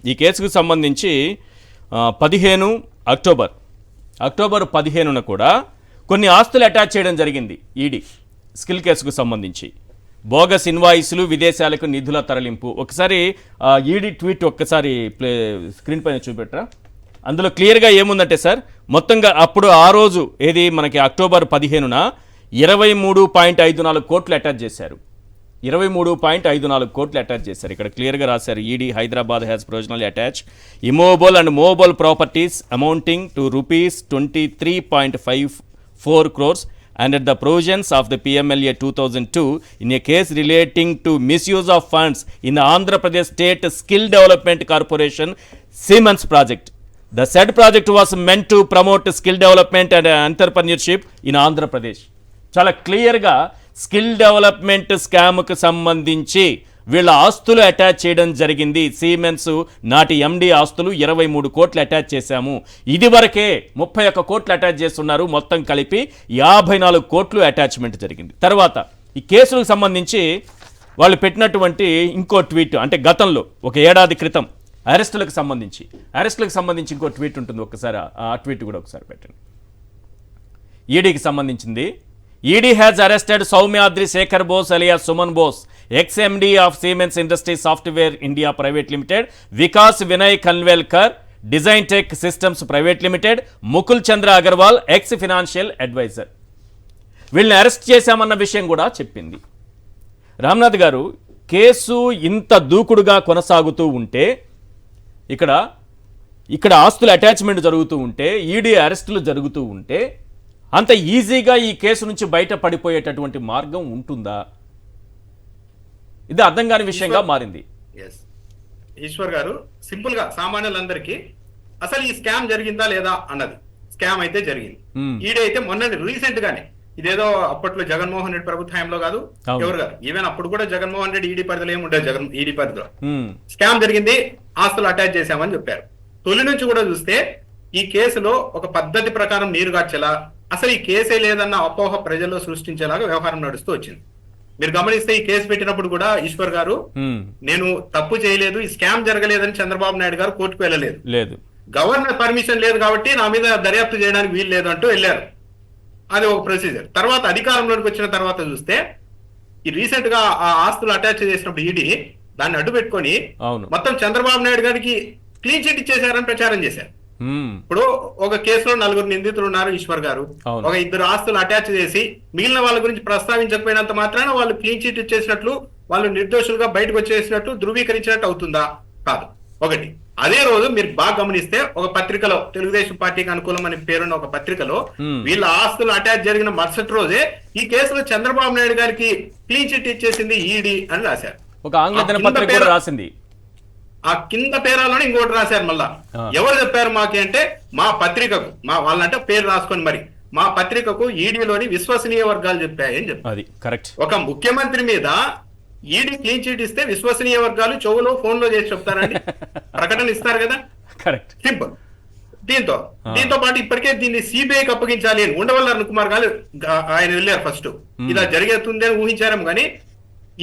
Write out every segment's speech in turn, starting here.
ఈ కేసుకు సంబంధించి 15 అక్టోబర్ 15న కూడా కొన్ని ఆస్తులు అటాచ్ చేయడం జరిగింది ఈడీ స్కిల్ కేసుకు సంబంధించి. బోగస్ ఇన్వాయిస్లు, విదేశాలకు నిధుల తరలింపు. ఒకసారి ఈడీ ట్వీట్ ఒక్కసారి స్క్రీన్ పైన చూపెట్టరా. అందులో క్లియర్గా ఏముందంటే సార్, మొత్తంగా అప్పుడు ఆ రోజు ఏది మనకి అక్టోబర్ 15న 23.54 కోట్లు అటాచ్ చేశారు. 23.54 కోట్లు అటాచ్ చేశారు. ఇక్కడ క్లియర్గా రాశారు, ED Hyderabad has provisionally attach immovable and movable properties amounting to rupees 23.54 crores under the provisions of the PMLA 2002 in a case relating to misuse of funds in the Andhra Pradesh State Skill Development Corporation Siemens project. The said project was meant to promote skill development and entrepreneurship in Andhra Pradesh. చాలా క్లియర్గా skill development స్కామ్కు సంబంధించి వీళ్ళ ఆస్తులు attach చేయడం జరిగింది. Siemens నాటి ఎండి ఆస్తులు 23 కోట్లు అటాచ్ చేశాము. ఇదివరకే 31 కోట్లు అటాచ్ చేస్తున్నారు. మొత్తం కలిపి 54 కోట్లు అటాచ్మెంట్ జరిగింది. తర్వాత ఈ కేసులకు సంబంధించి వాళ్ళు పెట్టినటువంటి ఇంకో ట్వీట్, అంటే గతంలో ఒక ఏడాది క్రితం అరెస్టులకు సంబంధించి ఇంకో ట్వీట్ ఉంటుంది. ఒకసారి ఆ ట్వీట్ కూడా ఒకసారి పెట్టండి. ఈడీకి సంబంధించింది. ED has arrested Soumyadri Shekhar Bose alias Suman Bose, ex-MD of Siemens Industries Software India Private Limited, Vikas Vinay Kanvelkar, Design Tech Systems Private Limited, Mukul Chandra Agarwal, ex-financial advisor. వీళ్ళని arrest చేశామన్న విషయం కూడా చెప్పింది. రామ్నాథ్ గారు, case ఇంత దూకుడుగా కొనసాగుతూ ఉంటే, ఇక్కడ ఆస్తుల అటాచ్మెంట్ జరుగుతూ ఉంటే, ఈడీ అరెస్టులు జరుగుతూ ఉంటే, అంత ఈజీగా ఈ కేసు నుంచి బయట పడిపోయేటటువంటి మార్గం ఉంటుందా? ఇది అర్థం కాని విషయంగా మారింది. ఈశ్వర్ గారు, సింపుల్ గా సామాన్యులందరికీ అసలు ఈ స్కామ్ జరిగిందా లేదా అన్నది. స్కామ్ అయితే జరిగింది. ఈడీ అయితే మొన్న రీసెంట్ గానే, ఇదేదో అప్పట్లో జగన్మోహన్ రెడ్డి ప్రభుత్వంలో కాదు, ఎవరు కాదు, ఈవెన్ అప్పుడు కూడా జగన్మోహన్ రెడ్డి ఈడీ పరిధిలో ఏముండేది, ఈడీ పరిధిలో స్కామ్ జరిగింది, ఆస్తులు అటాచ్ చేశామని చెప్పారు. తొలి నుంచి కూడా చూస్తే ఈ కేసులో ఒక పద్ధతి ప్రకారం నీరుగార్చేలా, అసలు ఈ కేసే లేదన్న అపోహ ప్రజల్లో సృష్టించేలాగా వ్యవహారం నడుస్తూ వచ్చింది. మీరు గమనిస్తే ఈ కేసు పెట్టినప్పుడు కూడా ఈశ్వర్ గారు, నేను తప్పు చేయలేదు, ఈ స్కామ్ జరగలేదని చంద్రబాబు నాయుడు గారు కోర్టుకు వెళ్ళలేదు. గవర్నర్ పర్మిషన్ లేదు కాబట్టి నా మీద దర్యాప్తు చేయడానికి వీలు లేదు అంటూ వెళ్ళారు. అది ఒక ప్రొసీజర్. తర్వాత అధికారంలోకి వచ్చిన తర్వాత చూస్తే ఈ రీసెంట్ గా ఆ ఆస్తులు అటాచ్ చేసినప్పుడు ఈడీ దాన్ని అడ్డు పెట్టుకొని మొత్తం చంద్రబాబు నాయుడు గారికి క్లీన్ చిట్ ఇచ్చేశారని ప్రచారం చేశారు. ఇప్పుడు ఒక కేసులో 4 నిందితులు ఉన్నారు ఈశ్వర్ గారు. ఒక 2 ఆస్తులు అటాచ్ చేసి మిగిలిన వాళ్ళ గురించి ప్రస్తావించకపోయినంత మాత్రాన వాళ్ళు క్లీన్ చిట్ ఇచ్చేసినట్లు, వాళ్ళు నిర్దోషులుగా బయటకు వచ్చేసినట్టు ధృవీకరించినట్టు అవుతుందా? కాదు. ఒకటి, అదే రోజు మీరు బాగా గమనిస్తే ఒక పత్రికలో, తెలుగుదేశం పార్టీకి అనుకూలం అని పేరున్న ఒక పత్రికలో, వీళ్ళ ఆస్తులు అటాచ్ జరిగిన మరుసటి రోజే ఈ కేసులో చంద్రబాబు నాయుడు గారికి క్లీన్ చిట్ ఇచ్చేసింది ఈడీ అని రాశారు. ఒక ఆంగ్ల దినపత్రిక కూడా రాసింది. ఆ కింద పేరాలోనే ఇంకోటి రాశారు. మళ్ళా ఎవరు చెప్పారు మాకి అంటే, మా పత్రికకు, వాళ్ళంటే పేరు రాసుకొని మరి, మా పత్రికకు ఈడీలోని విశ్వసనీయ వర్గాలు చెప్పాయని చెప్పారు. ఒక ముఖ్యమంత్రి మీద ఈడీ క్లీన్ చీట్ ఇస్తే విశ్వసనీయ వర్గాలు చెవులో ఫోన్ లో చేసి చెప్తారండి, ప్రకటన ఇస్తారు కదా. సింపుల్. దీంతో పాటు ఇప్పటికే దీన్ని సిబిఐకి అప్పగించాలి అని ఉండవల్లి అరుణ్ కుమార్ గారు ఆయన వెళ్ళారు. ఫస్ట్ ఇలా జరిగేస్తుంది అని ఊహించారేమో కానీ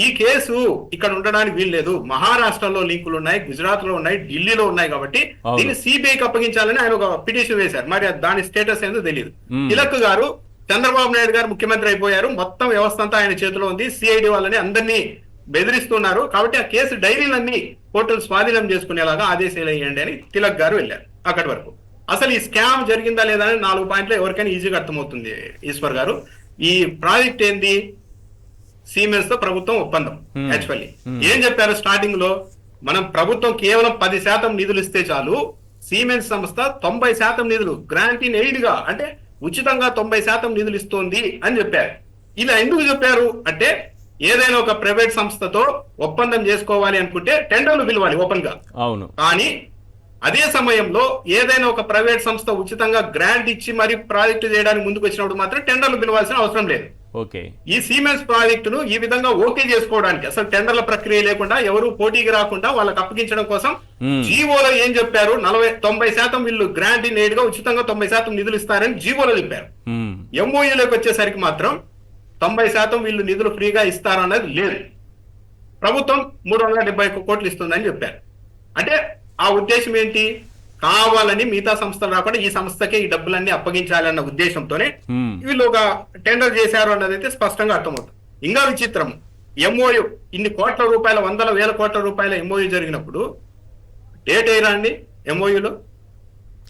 ఈ కేసు ఇక్కడ ఉండడానికి వీలు లేదు. మహారాష్ట్రలో లింకులు ఉన్నాయి, గుజరాత్ లో ఉన్నాయి, ఢిల్లీలో ఉన్నాయి కాబట్టి దీన్ని సిబిఐకి అప్పగించాలని ఆయన ఒక పిటిషన్ వేశారు. మరి దాని స్టేటస్ ఏందో తెలియదు. తిలక్ గారు, చంద్రబాబు నాయుడు గారు ముఖ్యమంత్రి అయిపోయారు, మొత్తం వ్యవస్థ అంతా ఆయన చేతిలో ఉంది, సిఐడి వాళ్ళని అందరినీ బెదిరిస్తున్నారు కాబట్టి ఆ కేసు డైరీలన్నీ కోర్టులు స్వాధీనం చేసుకునేలాగా ఆదేశాలు వేయండి అని తిలక్ గారు వెళ్ళారు. అక్కడి వరకు అసలు ఈ స్కామ్ జరిగిందా లేదా అని 4 పాయింట్లు ఎవరికైనా ఈజీగా అర్థమవుతుంది ఈశ్వర్ గారు. ఈ ప్రాజెక్ట్ ఏంది? సీమెన్స్ తో ప్రభుత్వం ఒప్పందం. యాక్చువల్లీ ఏం చెప్పారు స్టార్టింగ్ లో, మనం ప్రభుత్వం కేవలం 10% నిధులు ఇస్తే చాలు, సీమెన్స్ సంస్థ 90% నిధులు గ్రాంట్ ఇన్ ఎయిడ్ గా, అంటే ఉచితంగా 90% నిధులు ఇస్తోంది అని చెప్పారు. ఇలా ఎందుకు చెప్పారు అంటే, ఏదైనా ఒక ప్రైవేట్ సంస్థతో ఒప్పందం చేసుకోవాలి అనుకుంటే టెండర్లు పిలవాలి ఓపెన్ గా. అవును. కానీ అదే సమయంలో ఏదైనా ఒక ప్రైవేట్ సంస్థ ఉచితంగా గ్రాంట్ ఇచ్చి మరి ప్రాజెక్టు చేయడానికి ముందుకు వచ్చినప్పుడు మాత్రం టెండర్లు పిలవాల్సిన అవసరం లేదు. ఈ సీమెన్స్ ప్రాజెక్టును ఈ విధంగా ఓకే చేసుకోవడానికి, అసలు టెండర్ల ప్రక్రియ లేకుండా ఎవరు పోటీకి రాకుండా వాళ్ళకి అప్పగించడం కోసం జీవోలో ఏం చెప్పారు, 90% వీళ్ళు గ్రాంట్ ఇన్ ఎయిడ్ గా ఉచితంగా 90% నిధులు ఇస్తారని జీవోలో చెప్పారు. ఎంఓయూలోకి వచ్చేసరికి మాత్రం 90% వీళ్ళు నిధులు ఫ్రీగా ఇస్తారన్నది లేదు. ప్రభుత్వం 371 కోట్లు ఇస్తుందని చెప్పారు. అంటే ఆ ఉద్దేశం ఏంటి? కావాలని మిగతా సంస్థలు రాకుండా ఈ సంస్థకే ఈ డబ్బులన్నీ అప్పగించాలన్న ఉద్దేశంతోనే వీళ్ళు ఒక టెండర్ చేశారు అన్నది అయితే స్పష్టంగా అర్థమవుతుంది. ఇంకా విచిత్రం, ఎంఓయు ఇన్ని కోట్ల రూపాయల, వందల వేల కోట్ల రూపాయల ఎంఓయు జరిగినప్పుడు డేట్ ఏరా అండి ఎంఓయులో?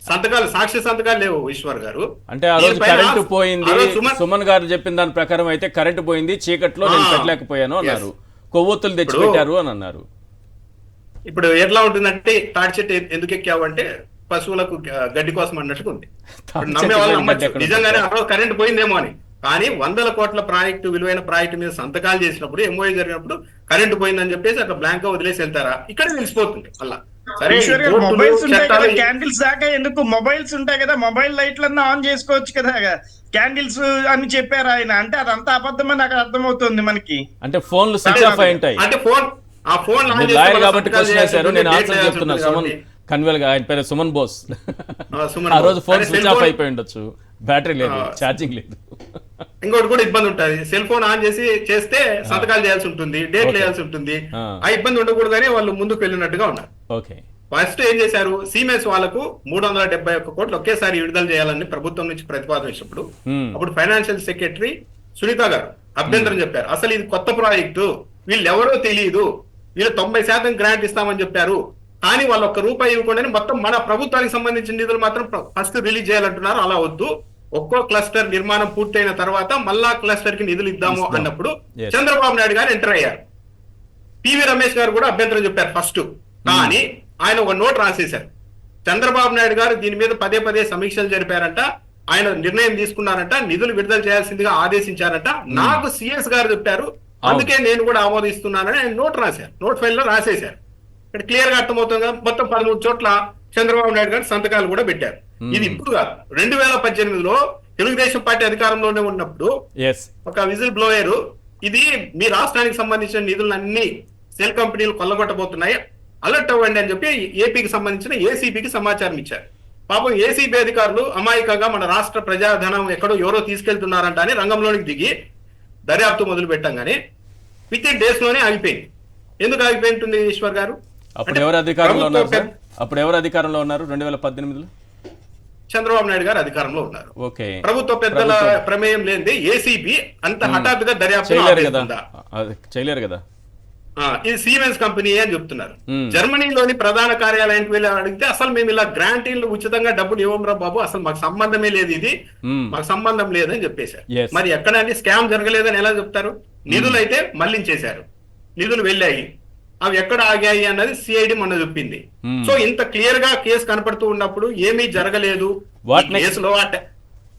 సంతకాలు, సాక్షి సంతకాలు లేవు ఈశ్వర్ గారు. అంటే ఆ రోజు కరెంటు పోయింది, సుమన్ గారు చెప్పిన దాని ప్రకారం అయితే కరెంటు పోయింది, చీకట్లో నేను పెట్టలేకపోయాను అన్నారు, కొవ్వొత్తులు తెచ్చిపెట్టారు అని అన్నారు. ఇప్పుడు ఎట్లా ఉంటుందంటే, తాడి చెట్టు ఎందుకు ఎక్కావు అంటే పశువులకు గడ్డి కోసం అన్నట్టుగా ఉంది. నమ్మే వాళ్ళు నమ్మచ్చు, నిజంగానే ఆ రోజు కరెంట్ పోయిందేమో అని. కానీ వందల కోట్ల ప్రాజెక్టు, విలువైన ప్రాజెక్టు మీద సంతకాలు చేసినప్పుడు, ఎంఓఏ జరిగినప్పుడు కరెంటు పోయిందని చెప్పేసి అక్కడ బ్లాంక్ గా వదిలేసి వెళ్తారా? ఇక్కడ తెలిసిపోతుంది అలా. సరే, మొబైల్స్ ఉంటాయి కదా, క్యాండిల్స్ దాకా ఎందుకు? మొబైల్స్ ఉంటాయి కదా, మొబైల్ లైట్లన్నా ఆన్ చేసుకోవచ్చు కదా, క్యాండిల్స్ అని చెప్పారు ఆయన. అంటే అదంతా అబద్ధమని నాకు అర్థమవుతుంది మనకి. అంటే ఫోన్లు స్విచ్ ఆఫ్ అయి ఉంటాయి. అంటే ఫోన్ లాయర్ కాబట్టి క్వశ్చన్ వేశారు, నేను ఆన్సర్ చెప్తున్నా. సుమన్ కన్వెల్ గా, ఆయన పేరు సుమన్ బోస్. ఆ రోజు ఫోన్ స్విచ్ ఆఫ్ అయిపోయి ఉండొచ్చు, బ్యాటరీ లేదు, ఛార్జింగ్ లేదు. ఇంకోటి కూడా ఇబ్బంది ఉంటుంది, సెల్ ఫోన్ ఆన్ చేస్తే సంతకాలు చేయాల్సి ఉంటుంది, డేట్లు వేయాల్సి ఉంటుంది. ఆ ఇబ్బంది ఉండకూడదని వాళ్ళు ముందుకు వెళ్ళినట్టుగా ఉన్నారు. ఓకే, ఫస్ట్ ఏం చేశారు, సిమెన్స్ వాళ్ళకు 371 కోట్లు ఒకేసారి విడుదల చేయాలని ప్రభుత్వం నుంచి ప్రతిపాదన ఇచ్చినప్పుడు, అప్పుడు ఫైనాన్షియల్ సెక్రటరీ సునీత గారు అభ్యంతరం చెప్పారు. అసలు ఇది కొత్త ప్రాజెక్టు, వీళ్ళు ఎవరో తెలియదు, వీళ్ళు 90% గ్రాంట్ ఇస్తామని చెప్పారు, కానీ వాళ్ళు ₹1 ఇవ్వకుండా మొత్తం మన ప్రభుత్వానికి సంబంధించిన నిధులు మాత్రం ఫస్ట్ రిలీజ్ చేయాలంటున్నారు. అలా వద్దు, ఒక్కో క్లస్టర్ నిర్మాణం పూర్తయిన తర్వాత మళ్ళా క్లస్టర్ కి నిధులు ఇద్దాము అన్నప్పుడు చంద్రబాబు నాయుడు గారు ఎంటర్ అయ్యారు. పివి రమేష్ గారు కూడా అభ్యంతరం చెప్పారు ఫస్ట్. కానీ ఆయన ఒక నోట్ రాసేశారు. చంద్రబాబు నాయుడు గారు దీని మీద పదే సమీక్షలు జరిపారంట, ఆయన నిర్ణయం తీసుకున్నారంట, నిధులు విడుదల చేయాల్సిందిగా ఆదేశించారంట, నాకు సిఎస్ గారు చెప్పారు, అందుకే నేను కూడా ఆమోదిస్తున్నానని ఆయన నోట్ రాశారు, నోట్ ఫైల్ లో రాసేశారు. ఇక్కడ క్లియర్ గా అర్థమవుతుంది కదా. మొత్తం 13 చోట్ల చంద్రబాబు నాయుడు గారు సంతకాలు కూడా పెట్టారు. ఇది ఇప్పుడు కాదు, 2018లో తెలుగుదేశం పార్టీ అధికారంలోనే ఉన్నప్పుడు ఒక విజిల్ బ్లోయర్, ఇది మీ రాష్ట్రానికి సంబంధించిన నిధులన్నీ సెల్ కంపెనీలు కొల్లగొట్టబోతున్నాయి, అలర్ట్ అవ్వండి అని చెప్పి ఏపీకి సంబంధించిన ఏసీబీకి సమాచారం ఇచ్చారు. పాపం ఏసీబీ అధికారులు అమాయకంగా మన రాష్ట్ర ప్రజాధనం ఎక్కడో ఎవరో తీసుకెళ్తున్నారంట అని రంగంలోనికి దిగి దర్యాప్తు మొదలు పెట్టంగానే విత్ ఇన్ డేస్ లోనే ఆగిపోయింది. ఎందుకు ఆగిపోయింటుంది ఈశ్వర్ గారు? అప్పుడు ఎవరు అధికారంలో ఉన్నారు? అప్పుడు ఎవరు అధికారంలో ఉన్నారు 2018లో? చంద్రబాబు నాయుడు గారు అధికారంలో ఉన్నారు. ఓకే, ప్రభుత్వ పెద్దల ప్రమేయం లేనిది ఏసీబీ అంత హఠాత్తుగా దర్యాప్తు చేయలేరు కదా. ఇది సిమెన్స్ కంపెనీ అని చెప్తున్నారు. జర్మనీలోని ప్రధాన కార్యాలయానికి వెళ్ళి అడిగితే, అసలు మేము ఇలా గ్రాంటీలు ఉచితంగా డబ్బులు ఇవ్వరా బాబు, అసలు మాకు సంబంధమే లేదు, ఇది మాకు సంబంధం లేదని చెప్పేశారు. మరి ఎక్కడంటే స్కామ్ జరగలేదని ఎలా చెప్తారు? నిధులు అయితే మళ్లించేశారు, నిధులు వెళ్ళాయి, అవి ఎక్కడ ఆగాయి అన్నది సిఐడి మొన్న చెప్పింది. సో ఇంత క్లియర్ గా కేసు కనపడుతూ ఉన్నప్పుడు ఏమీ జరగలేదు.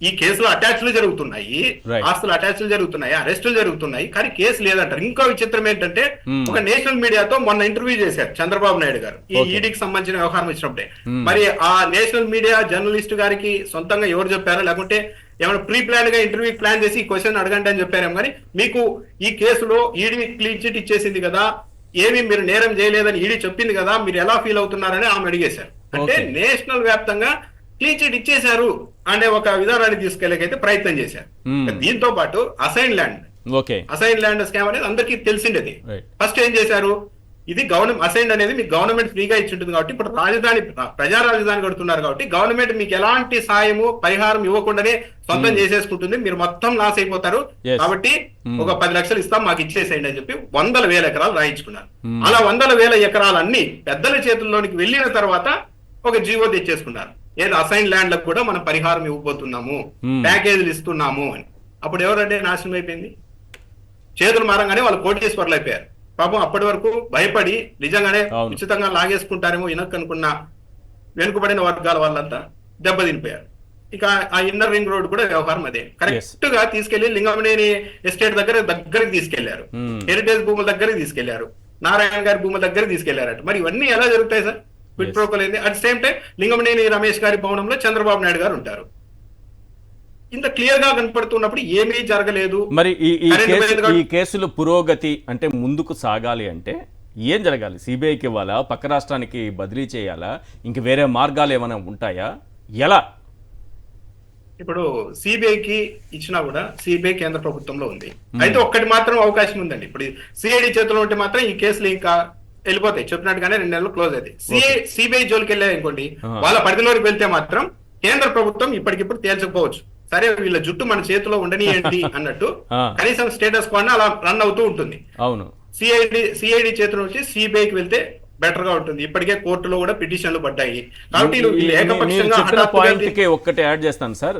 ఈ కేసులో అటాచ్లు జరుగుతున్నాయి, ఆస్తులు అటాచ్లు జరుగుతున్నాయి, అరెస్టులు జరుగుతున్నాయి, కానీ కేసు లేదంటారు. ఇంకో విచిత్రం ఏంటంటే, ఒక నేషనల్ మీడియాతో మొన్న ఇంటర్వ్యూ చేశారు చంద్రబాబు నాయుడు గారు ఈ ఈడీకి సంబంధించిన వ్యవహారం వచ్చినప్పుడే. మరి ఆ నేషనల్ మీడియా జర్నలిస్ట్ గారికి సొంతంగా ఎవరు చెప్పారో, లేకుంటే ఏమైనా ప్రీ ప్లాన్ గా ఇంటర్వ్యూ ప్లాన్ చేసి ఈ క్వశ్చన్ అడగండి అని చెప్పారేమో, కానీ మీకు ఈ కేసులో ఈడీ క్లీన్ చిట్ ఇచ్చేసింది కదా, ఏమి మీరు నేరం చేయలేదని ఈడీ చెప్పింది కదా, మీరు ఎలా ఫీల్ అవుతున్నారని ఆమె అడిగేశారు. అంటే నేషనల్ వ్యాప్తంగా క్లీన్ చిట్ ఇచ్చేశారు అనే ఒక విధానాన్ని తీసుకెళ్ళకైతే ప్రయత్నం చేశారు. దీంతో పాటు అసైన్ ల్యాండ్ స్కామ్ అనేది అందరికీ తెలిసిండేది. ఫస్ట్ ఏం చేశారు, ఇది గవర్నమెంట్ అసైన్ అనేది మీకు గవర్నమెంట్ ఫ్రీగా ఇచ్చి ఉంటుంది కాబట్టి, ఇప్పుడు రాజధాని ప్రజా రాజధాని కడుతున్నారు కాబట్టి గవర్నమెంట్ మీకు ఎలాంటి సాయము పరిహారం ఇవ్వకుండానే సొంతం చేసేసుకుంటుంది, మీరు మొత్తం లాస్ అయిపోతారు, కాబట్టి ఒక 10 లక్షలు ఇస్తాం మాకు ఇచ్చేసేయండి అని చెప్పి 100,000 ఎకరాలు రాయించుకున్నారు. అలా 100,000 ఎకరాలన్నీ పెద్దల చేతుల్లోనికి వెళ్ళిన తర్వాత ఒక జీవో తెచ్చేసుకున్నారు, ఏదో అసైన్ ల్యాండ్లకు కూడా మనం పరిహారం ఇవ్వబోతున్నాము, ప్యాకేజీలు ఇస్తున్నాము అని. అప్పుడు ఎవరంటే నాశనం అయిపోయింది, చేతులు మారంగానే వాళ్ళు కోటీశ్వర్లు అయిపోయారు. పాపం అప్పటి వరకు భయపడి నిజంగానే ఉచితంగా లాగేసుకుంటారేమో ఇనక్కనుకున్న వెనుకబడిన వర్గాల వాళ్ళంతా దెబ్బతినిపోయారు. ఇక ఆ ఇన్నర్ రింగ్ రోడ్ కూడా వ్యవహారం అదే. కరెక్ట్ గా తీసుకెళ్లి లింగమనేని ఎస్టేట్ దగ్గరికి తీసుకెళ్లారు, హెరిటేజ్ భూముల దగ్గరికి తీసుకెళ్లారు, నారాయణ గారి భూముల దగ్గర తీసుకెళ్లారట. మరి ఇవన్నీ ఎలా జరుగుతాయి సార్? క్విట్ ప్రోకో లేని. At same time Lingamaneni Ramesh గారి భవనంలో చంద్రబాబు నాయుడు గారు ఉంటారు. ఇంత క్లియర్ గా కనపడుతున్నప్పుడు ఏమీ జరగలేదు. మరి ఈ కేసులు పురోగతి అంటే ముందుకు సాగాలి అంటే ఏం జరగాలి? సిబిఐకి ఇవ్వాలా, పక్క రాష్ట్రానికి బదిలీ చేయాలా, ఇంక వేరే మార్గాలు ఏమైనా ఉంటాయా, ఎలా? ఇప్పుడు సిబిఐకి ఇచ్చినా కూడా సిబిఐ కేంద్ర ప్రభుత్వంలో ఉంది. అయితే ఒక్కటి మాత్రం అవకాశం ఉందండి, ఇప్పుడు సిఐడి చేతిలో ఉంటే మాత్రం ఈ కేసులు ఇంకా వెళ్ళిపోతాయి, చెప్పినట్టుగానే 2 నెలలు క్లోజ్ అవుతాయి. సిబిఐ జోలికి వెళ్ళాయి అనుకోండి, వాళ్ళ పరిధిలోకి వెళ్తే మాత్రం కేంద్ర ప్రభుత్వం ఇప్పటికిప్పుడు తేల్చకపోవచ్చు. సరే వీళ్ళ జుట్టు మన చేతిలో ఉండనియండి అన్నట్టు కనీసం స్టేటస్ కూడా అలా రన్ అవుతూ ఉంటుంది. అవును, సిఐడి చేతుల నుంచి సిబిఐకి వెళ్తే బెటర్ గా ఉంటుంది. ఇప్పటికే కోర్టులో కూడా పిటిషన్లు పడ్డాయి. కాబట్టి వీళ్ళు ఏకపక్షంగా పాయింట్ కి ఒక్కటి యాడ్ చేస్తాను సార్.